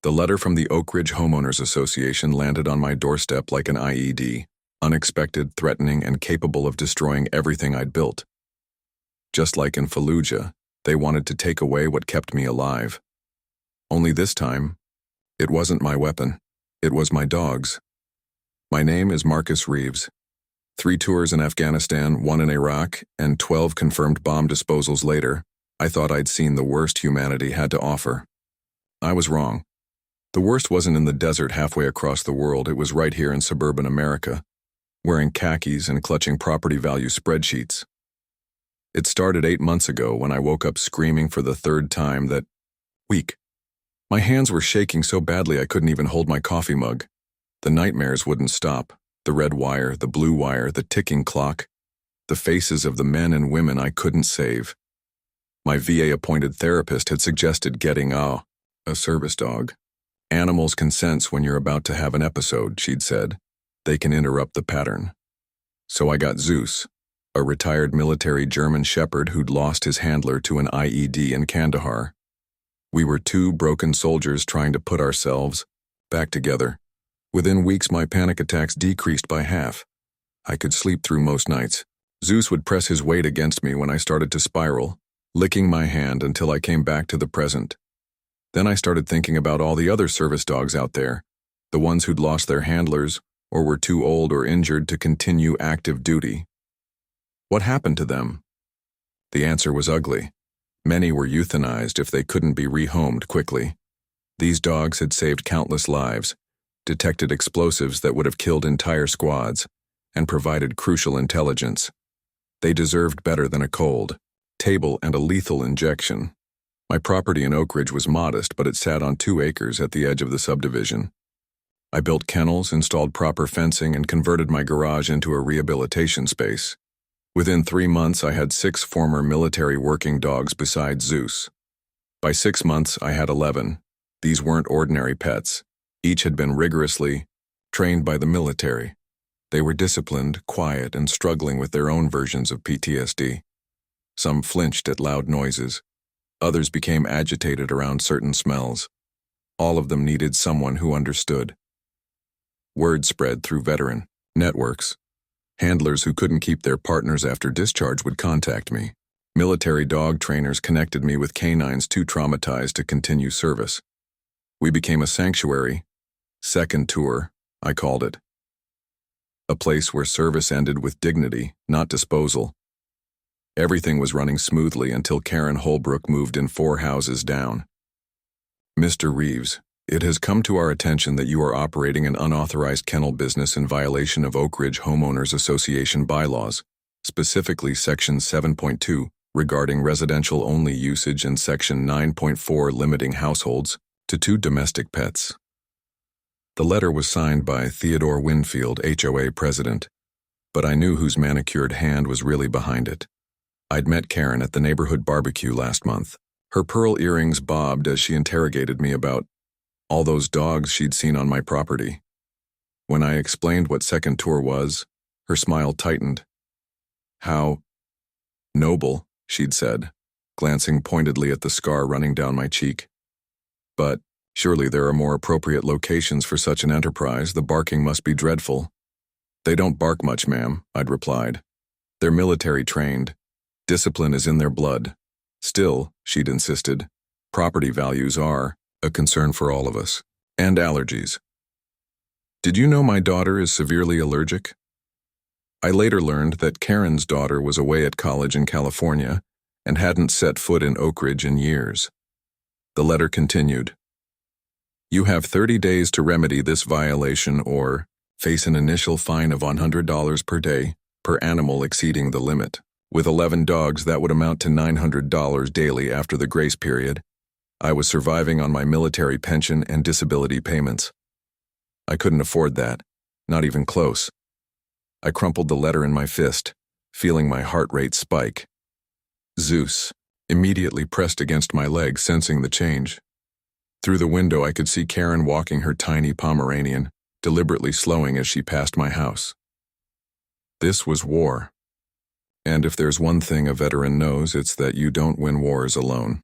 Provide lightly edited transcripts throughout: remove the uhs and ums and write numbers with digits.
The letter from the Oak Ridge Homeowners Association landed on my doorstep like an IED, unexpected, threatening, and capable of destroying everything I'd built. Just like in Fallujah, they wanted to take away what kept me alive. Only this time, it wasn't my weapon. It was my dogs. My name is Marcus Reeves. 3 tours in Afghanistan, 1 in Iraq, and 12 confirmed bomb disposals later, I thought I'd seen the worst humanity had to offer. I was wrong. The worst wasn't in the desert halfway across the world, it was right here in suburban America, wearing khakis and clutching property value spreadsheets. It started 8 months ago when I woke up screaming for the 3rd time that week. My hands were shaking so badly I couldn't even hold my coffee mug. The nightmares wouldn't stop. The red wire, the blue wire, the ticking clock. The faces of the men and women I couldn't save. My VA-appointed therapist had suggested getting a service dog. Animals can sense when you're about to have an episode, she'd said. They can interrupt the pattern. So I got Zeus, a retired military German shepherd who'd lost his handler to an IED in Kandahar. We were 2 broken soldiers trying to put ourselves back together. Within weeks, my panic attacks decreased by half. I could sleep through most nights. Zeus would press his weight against me when I started to spiral, licking my hand until I came back to the present. Then I started thinking about all the other service dogs out there, the ones who'd lost their handlers or were too old or injured to continue active duty. What happened to them? The answer was ugly. Many were euthanized if they couldn't be rehomed quickly. These dogs had saved countless lives, detected explosives that would have killed entire squads, and provided crucial intelligence. They deserved better than a cold table and a lethal injection. My property in Oak Ridge was modest, but it sat on 2 acres at the edge of the subdivision. I built kennels, installed proper fencing, and converted my garage into a rehabilitation space. Within 3 months, I had 6 former military working dogs besides Zeus. By 6 months, I had 11. These weren't ordinary pets. Each had been rigorously trained by the military. They were disciplined, quiet, and struggling with their own versions of PTSD. Some flinched at loud noises. Others became agitated around certain smells. All of them needed someone who understood. Word spread through veteran networks. Handlers who couldn't keep their partners after discharge would contact me. Military dog trainers connected me with canines too traumatized to continue service. We became a sanctuary. 2nd tour, I called it. A place where service ended with dignity, not disposal. Everything was running smoothly until Karen Holbrook moved in 4 houses down. Mr. Reeves, it has come to our attention that you are operating an unauthorized kennel business in violation of Oak Ridge Homeowners Association bylaws, specifically Section 7.2 regarding residential-only usage and Section 9.4 limiting households to 2 domestic pets. The letter was signed by Theodore Winfield, HOA president, but I knew whose manicured hand was really behind it. I'd met Karen at the neighborhood barbecue last month. Her pearl earrings bobbed as she interrogated me about all those dogs she'd seen on my property. When I explained what 2nd tour was, her smile tightened. How noble, she'd said, glancing pointedly at the scar running down my cheek. But surely there are more appropriate locations for such an enterprise. The barking must be dreadful. They don't bark much, ma'am, I'd replied. They're military trained. Discipline is in their blood. Still, she'd insisted, property values are a concern for all of us, and allergies. Did you know my daughter is severely allergic? I later learned that Karen's daughter was away at college in California and hadn't set foot in Oak Ridge in years. The letter continued. You have 30 days to remedy this violation or face an initial fine of $100 per day per animal exceeding the limit. With 11 dogs, that would amount to $900 daily after the grace period. I was surviving on my military pension and disability payments. I couldn't afford that, not even close. I crumpled the letter in my fist, feeling my heart rate spike. Zeus immediately pressed against my leg, sensing the change. Through the window, I could see Karen walking her tiny Pomeranian, deliberately slowing as she passed my house. This was war. And if there's one thing a veteran knows, it's that you don't win wars alone.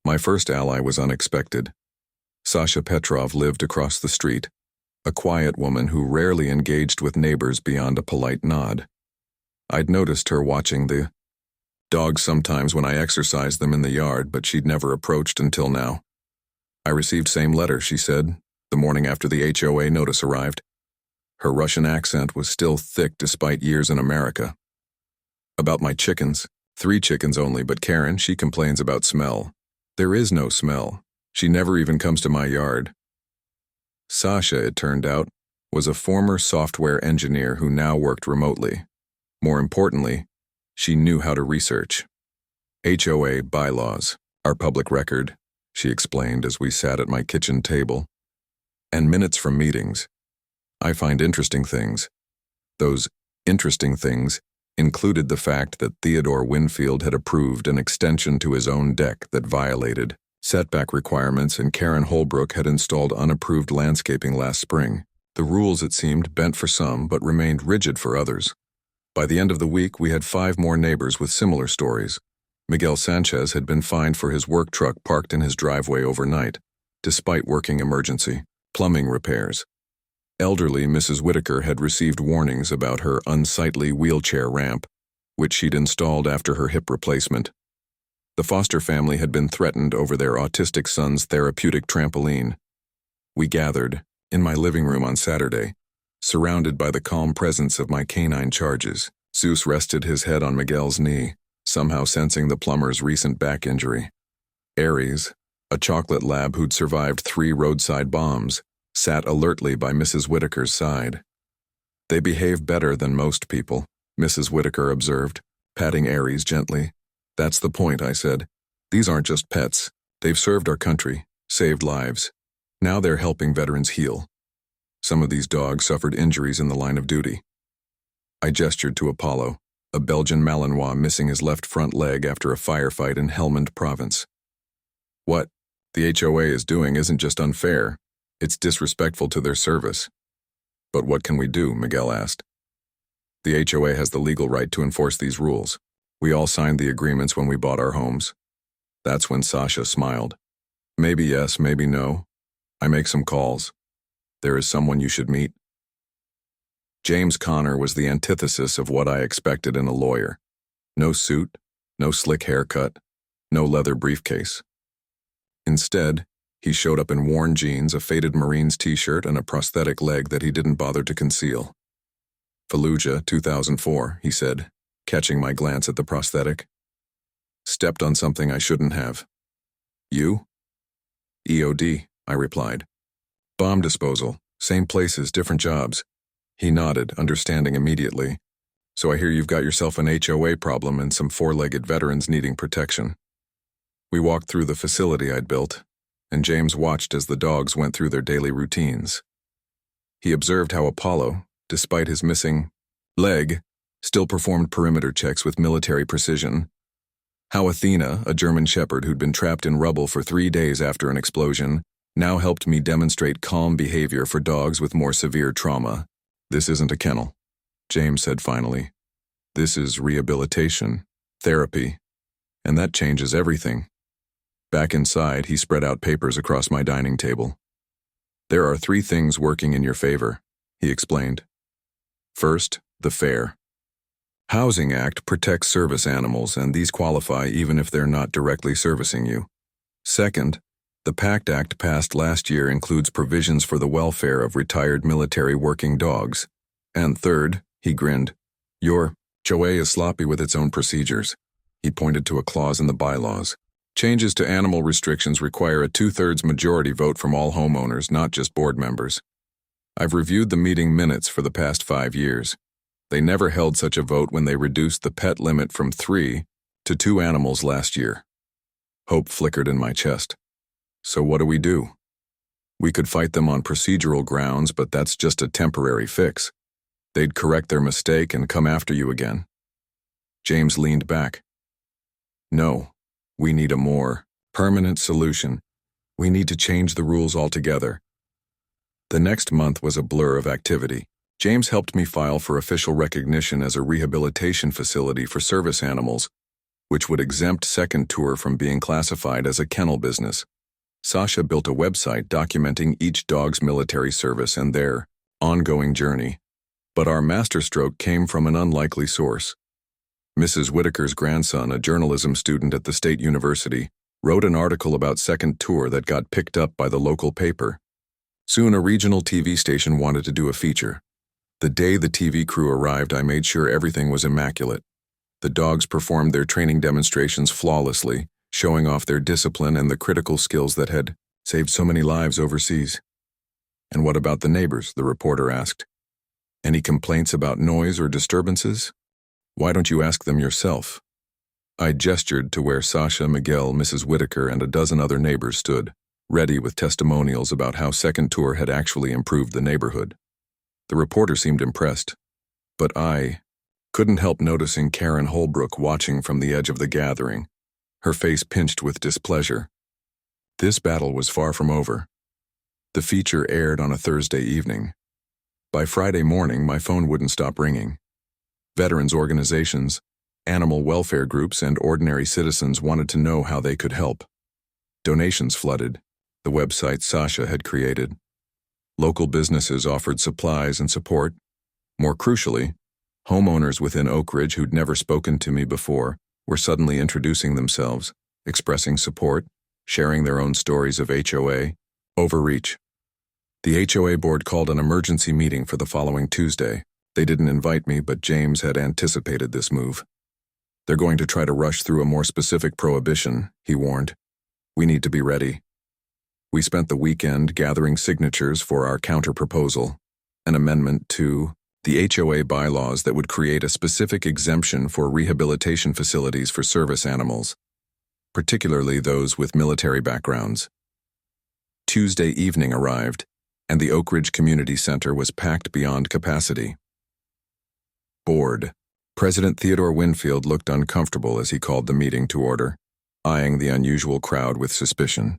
My first ally was unexpected. Sasha Petrov lived across the street, a quiet woman who rarely engaged with neighbors beyond a polite nod. I'd noticed her watching the dogs sometimes when I exercised them in the yard, but she'd never approached until now. I received same letter, she said, the morning after the HOA notice arrived. Her Russian accent was still thick despite years in America. About my chickens, 3 chickens only, but Karen, she complains about smell. There is no smell. She never even comes to my yard. Sasha, it turned out, was a former software engineer who now worked remotely. More importantly, she knew how to research. HOA bylaws, our public record, she explained as we sat at my kitchen table, and minutes from meetings. I find interesting things. Those interesting things included the fact that Theodore Winfield had approved an extension to his own deck that violated setback requirements, and Karen Holbrook had installed unapproved landscaping last spring. The rules, it seemed, bent for some but remained rigid for others. By the end of the week, we had 5 more neighbors with similar stories. Miguel Sanchez had been fined for his work truck parked in his driveway overnight, despite working emergency plumbing repairs. Elderly Mrs. Whitaker had received warnings about her unsightly wheelchair ramp, which she'd installed after her hip replacement. The Foster family had been threatened over their autistic son's therapeutic trampoline. We gathered, in my living room on Saturday, surrounded by the calm presence of my canine charges. Zeus rested his head on Miguel's knee, somehow sensing the plumber's recent back injury. Aries, a chocolate lab who'd survived 3 roadside bombs, sat alertly by Mrs. Whitaker's side. They behave better than most people, Mrs. Whitaker observed, patting Aries gently. That's the point, I said. These aren't just pets. They've served our country, saved lives. Now they're helping veterans heal. Some of these dogs suffered injuries in the line of duty. I gestured to Apollo, a Belgian Malinois missing his left front leg after a firefight in Helmand Province. What the HOA is doing isn't just unfair, it's disrespectful to their service. But what can we do? Miguel asked. The HOA has the legal right to enforce these rules. We all signed the agreements when we bought our homes. That's when Sasha smiled. Maybe yes, maybe no. I make some calls. There is someone you should meet. James Connor was the antithesis of what I expected in a lawyer. No suit, no slick haircut, no leather briefcase. Instead, he showed up in worn jeans, a faded Marines t-shirt, and a prosthetic leg that he didn't bother to conceal. Fallujah, 2004, he said, catching my glance at the prosthetic. Stepped on something I shouldn't have. You? EOD, I replied. Bomb disposal, same places, different jobs. He nodded, understanding immediately. So I hear you've got yourself an HOA problem and some 4-legged veterans needing protection. We walked through the facility I'd built, and James watched as the dogs went through their daily routines. He observed how Apollo, despite his missing leg, still performed perimeter checks with military precision. How Athena, a German shepherd who'd been trapped in rubble for 3 days after an explosion, now helped me demonstrate calm behavior for dogs with more severe trauma. This isn't a kennel, James said finally. This is rehabilitation, therapy, and that changes everything. Back inside, he spread out papers across my dining table. There are 3 things working in your favor, he explained. First, the FAIR. Housing Act protects service animals, and these qualify even if they're not directly servicing you. Second, the PACT Act passed last year includes provisions for the welfare of retired military working dogs. And third, he grinned, your HOA is sloppy with its own procedures. He pointed to a clause in the bylaws. Changes to animal restrictions require a 2/3 majority vote from all homeowners, not just board members. I've reviewed the meeting minutes for the past 5 years. They never held such a vote when they reduced the pet limit from 3 to 2 animals last year. Hope flickered in my chest. So what do? We could fight them on procedural grounds, but that's just a temporary fix. They'd correct their mistake and come after you again. James leaned back. No, we need a more permanent solution. We need to change the rules altogether. The next month was a blur of activity. James helped me file for official recognition as a rehabilitation facility for service animals, which would exempt Second Tour from being classified as a kennel business. Sasha built a website documenting each dog's military service and their ongoing journey. But our masterstroke came from an unlikely source. Mrs. Whitaker's grandson, a journalism student at the State University, wrote an article about Second Tour that got picked up by the local paper. Soon a regional TV station wanted to do a feature. The day the TV crew arrived, I made sure everything was immaculate. The dogs performed their training demonstrations flawlessly, showing off their discipline and the critical skills that had saved so many lives overseas. "And what about the neighbors?" the reporter asked. "Any complaints about noise or disturbances? Why don't you ask them yourself?" I gestured to where Sasha, Miguel, Mrs. Whitaker, and a dozen other neighbors stood, ready with testimonials about how Second Tour had actually improved the neighborhood. The reporter seemed impressed, but I couldn't help noticing Karen Holbrook watching from the edge of the gathering, her face pinched with displeasure. This battle was far from over. The feature aired on a Thursday evening. By Friday morning, my phone wouldn't stop ringing. Veterans organizations, animal welfare groups, and ordinary citizens wanted to know how they could help. Donations flooded the website Sasha had created. Local businesses offered supplies and support. More crucially, homeowners within Oak Ridge who'd never spoken to me before were suddenly introducing themselves, expressing support, sharing their own stories of HOA overreach. The HOA board called an emergency meeting for the following Tuesday. They didn't invite me, but James had anticipated this move. "They're going to try to rush through a more specific prohibition," he warned. "We need to be ready." We spent the weekend gathering signatures for our counter-proposal, an amendment to the HOA bylaws that would create a specific exemption for rehabilitation facilities for service animals, particularly those with military backgrounds. Tuesday evening arrived, and the Oak Ridge Community Center was packed beyond capacity. Board. President Theodore Winfield looked uncomfortable as he called the meeting to order, eyeing the unusual crowd with suspicion.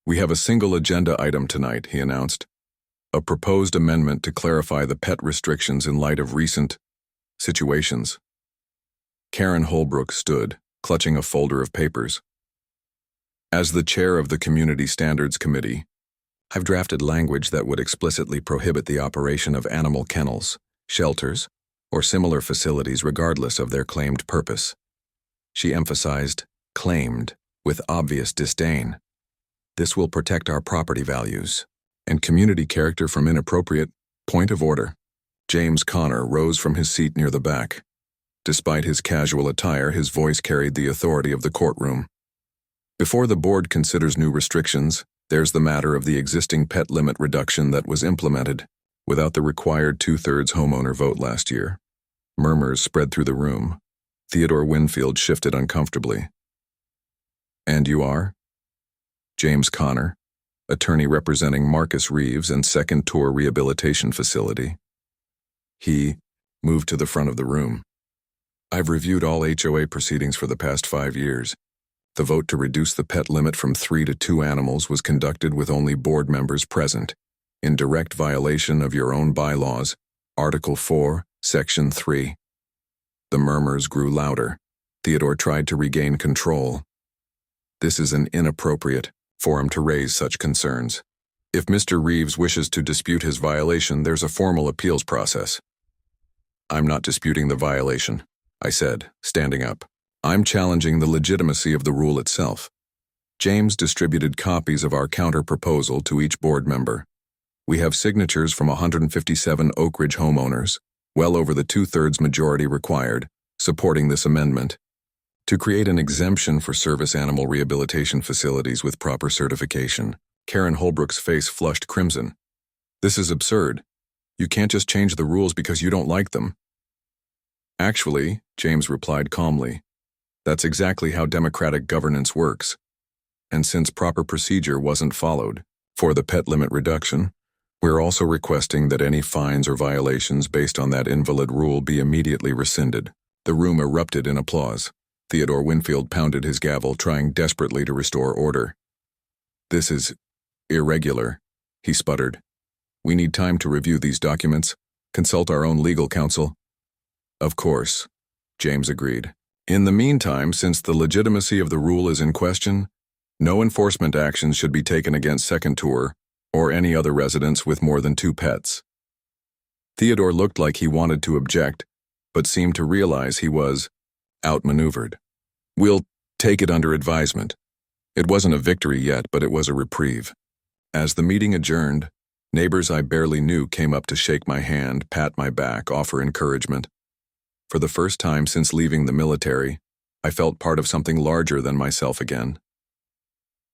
"We have a single agenda item tonight," he announced. "A proposed amendment to clarify the pet restrictions in light of recent situations." Karen Holbrook stood, clutching a folder of papers. "As the chair of the Community Standards Committee, I've drafted language that would explicitly prohibit the operation of animal kennels, shelters, or similar facilities regardless of their claimed purpose." She emphasized "claimed" with obvious disdain. "This will protect our property values and community character from inappropriate point of order." James Connor rose from his seat near the back. Despite his casual attire, his voice carried the authority of the courtroom. "Before the board considers new restrictions, there's the matter of the existing pet limit reduction that was implemented without the required 2/3 homeowner vote last year." Murmurs spread through the room. Theodore Winfield shifted uncomfortably. "And you are?" James Connor, attorney representing Marcus Reeves and Second Tour Rehabilitation Facility. He moved to the front of the room. "I've reviewed all HOA proceedings for the past 5 years. The vote to reduce the pet limit from 3 to 2 animals was conducted with only board members present, in direct violation of your own bylaws, Article 4, Section 3. The murmurs grew louder. Theodore tried to regain control. "This is an inappropriate forum to raise such concerns. If Mr. Reeves wishes to dispute his violation, there's a formal appeals process." "I'm not disputing the violation," I said, standing up. "I'm challenging the legitimacy of the rule itself." James distributed copies of our counter-proposal to each board member. "We have signatures from 157 Oak Ridge homeowners, well over the 2/3 majority required, supporting this amendment to create an exemption for service animal rehabilitation facilities with proper certification." Karen Holbrook's face flushed crimson. "This is absurd. You can't just change the rules because you don't like them." "Actually," James replied calmly, "that's exactly how democratic governance works. And since proper procedure wasn't followed for the pet limit reduction, we're also requesting that any fines or violations based on that invalid rule be immediately rescinded." The room erupted in applause. Theodore Winfield pounded his gavel, trying desperately to restore order. "This is irregular," he sputtered. "We need time to review these documents, consult our own legal counsel." "Of course," James agreed. "In the meantime, since the legitimacy of the rule is in question, No enforcement actions should be taken against second tour or any other residents with more than 2 pets. Theodore looked like he wanted to object, but seemed to realize he was outmaneuvered. We'll take it under advisement. It wasn't a victory yet, but it was a reprieve. As the meeting adjourned, neighbors I barely knew came up to shake my hand, pat my back, offer encouragement. For the first time since leaving the military, I felt part of something larger than myself again.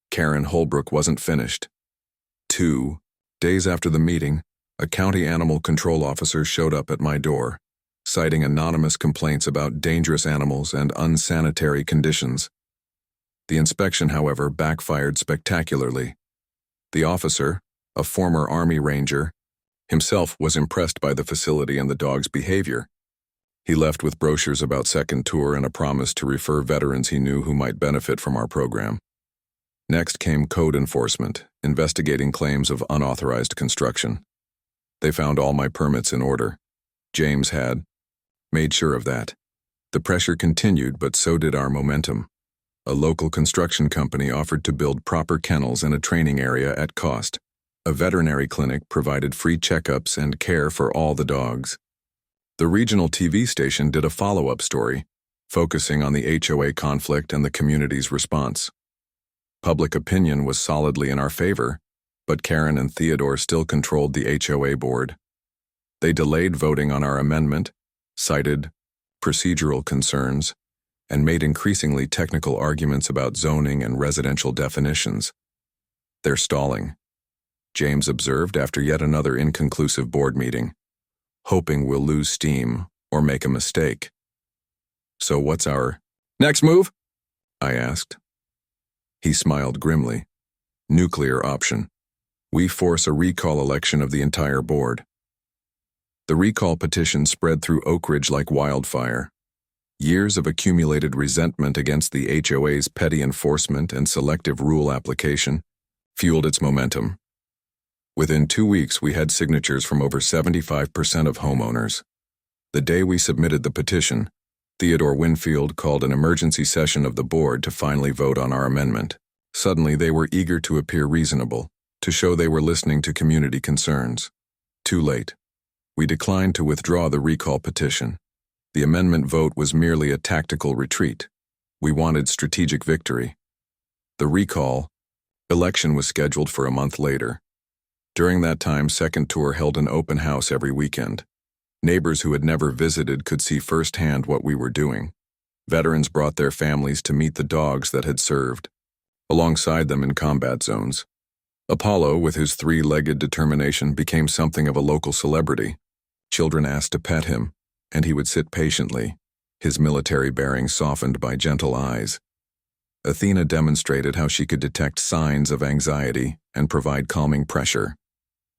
Karen Holbrook wasn't finished. 2 days after the meeting, a county animal control officer showed up at my door, citing anonymous complaints about dangerous animals and unsanitary conditions. The inspection, however, backfired spectacularly. The officer, a former Army Ranger, himself was impressed by the facility and the dog's behavior. He left with brochures about second tour and a promise to refer veterans he knew who might benefit from our program. Next came code enforcement, investigating claims of unauthorized construction. They found all my permits in order. James had made sure of that. The pressure continued, but so did our momentum. A local construction company offered to build proper kennels and a training area at cost. A veterinary clinic provided free checkups and care for all the dogs. The regional TV station did a follow-up story, focusing on the HOA conflict and the community's response. Public opinion was solidly in our favor, but Karen and Theodore still controlled the HOA board. They delayed voting on our amendment, cited procedural concerns, and made increasingly technical arguments about zoning and residential definitions. They're stalling, James observed after yet another inconclusive board meeting, hoping we'll lose steam or make a mistake. So what's our next move? I asked. He smiled grimly. Nuclear option. We force a recall election of the entire board. The recall petition spread through Oak Ridge like wildfire. Years of accumulated resentment against the HOA's petty enforcement and selective rule application fueled its momentum. Within 2 weeks, we had signatures from over 75% of homeowners. The day we submitted the petition, Theodore Winfield called an emergency session of the board to finally vote on our amendment. Suddenly, they were eager to appear reasonable, to show they were listening to community concerns. Too late. We declined to withdraw the recall petition. The amendment vote was merely a tactical retreat. We wanted strategic victory. The recall election was scheduled for a month later. During that time, Second Tour held an open house every weekend. Neighbors who had never visited could see firsthand what we were doing. Veterans brought their families to meet the dogs that had served, alongside them in combat zones. Apollo, with his 3-legged determination, became something of a local celebrity. Children asked to pet him, and he would sit patiently, his military bearing softened by gentle eyes. Athena demonstrated how she could detect signs of anxiety and provide calming pressure.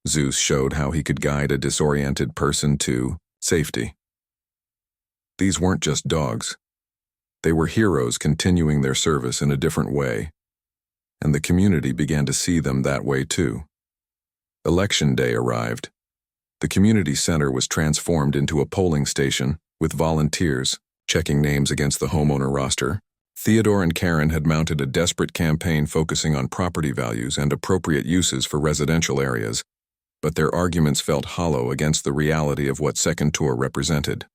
Zeus showed how he could guide a disoriented person to safety. These weren't just dogs. They were heroes continuing their service in a different way, and the community began to see them that way too. Election day arrived. The community center was transformed into a polling station with volunteers checking names against the homeowner roster. Theodore and Karen had mounted a desperate campaign focusing on property values and appropriate uses for residential areas, but their arguments felt hollow against the reality of what Second Tour represented.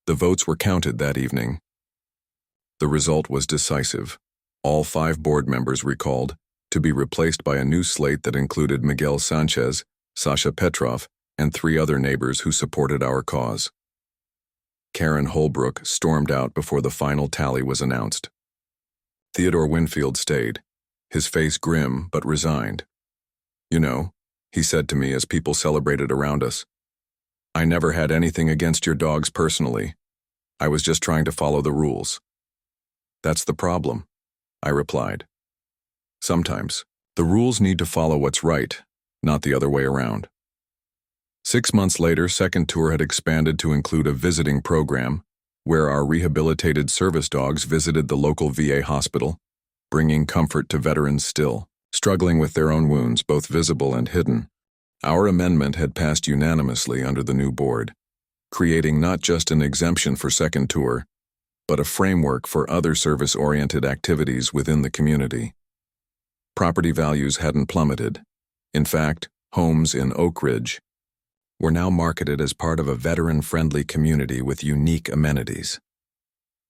The votes were counted that evening. The result was decisive. All 5 board members recalled, to be replaced by a new slate that included Miguel Sanchez, Sasha Petrov, and 3 other neighbors who supported our cause. Karen Holbrook stormed out before the final tally was announced. Theodore Winfield stayed, his face grim but resigned. "You know," he said to me as people celebrated around us, "I never had anything against your dogs personally. I was just trying to follow the rules." "That's the problem," I replied. "Sometimes, the rules need to follow what's right, not the other way around." 6 months later, Second Tour had expanded to include a visiting program, where our rehabilitated service dogs visited the local VA hospital, bringing comfort to veterans still struggling with their own wounds, both visible and hidden. Our amendment had passed unanimously under the new board, creating not just an exemption for Second Tour, but a framework for other service-oriented activities within the community. Property values hadn't plummeted. In fact, homes in Oak Ridge were now marketed as part of a veteran-friendly community with unique amenities.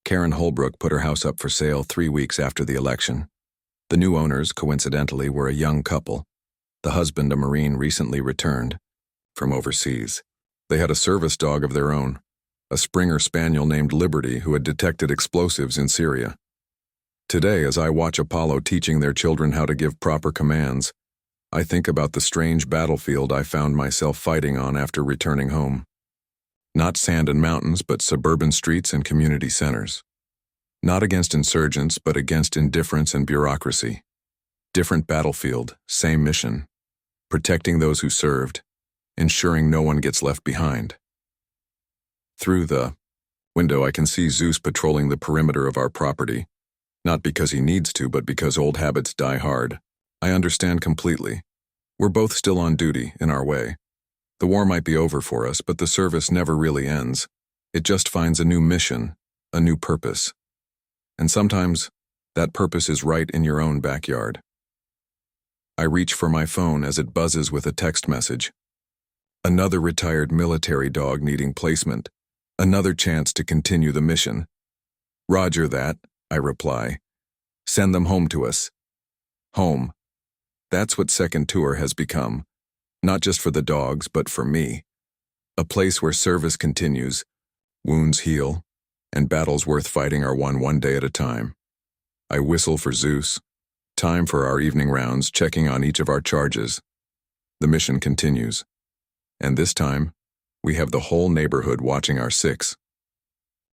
Karen Holbrook put her house up for sale 3 weeks after the election. The new owners, coincidentally, were a young couple. The husband, a Marine, recently returned from overseas. They had a service dog of their own, a Springer Spaniel named Liberty who had detected explosives in Syria. Today, as I watch Apollo teaching their children how to give proper commands, I think about the strange battlefield I found myself fighting on after returning home. Not sand and mountains, but suburban streets and community centers. Not against insurgents, but against indifference and bureaucracy. Different battlefield, same mission. Protecting those who served, ensuring no one gets left behind. Through the window, I can see Zeus patrolling the perimeter of our property. Not because he needs to, but because old habits die hard. I understand completely. We're both still on duty, in our way. The war might be over for us, but the service never really ends. It just finds a new mission, a new purpose. And sometimes, that purpose is right in your own backyard. I reach for my phone as it buzzes with a text message. Another retired military dog needing placement. Another chance to continue the mission. Roger that, I reply. Send them home to us. Home. That's what Second Tour has become. Not just for the dogs, but for me. A place where service continues, wounds heal, and battles worth fighting are won one day at a time. I whistle for Zeus. Time for our evening rounds, checking on each of our charges. The mission continues. And this time, we have the whole neighborhood watching our six.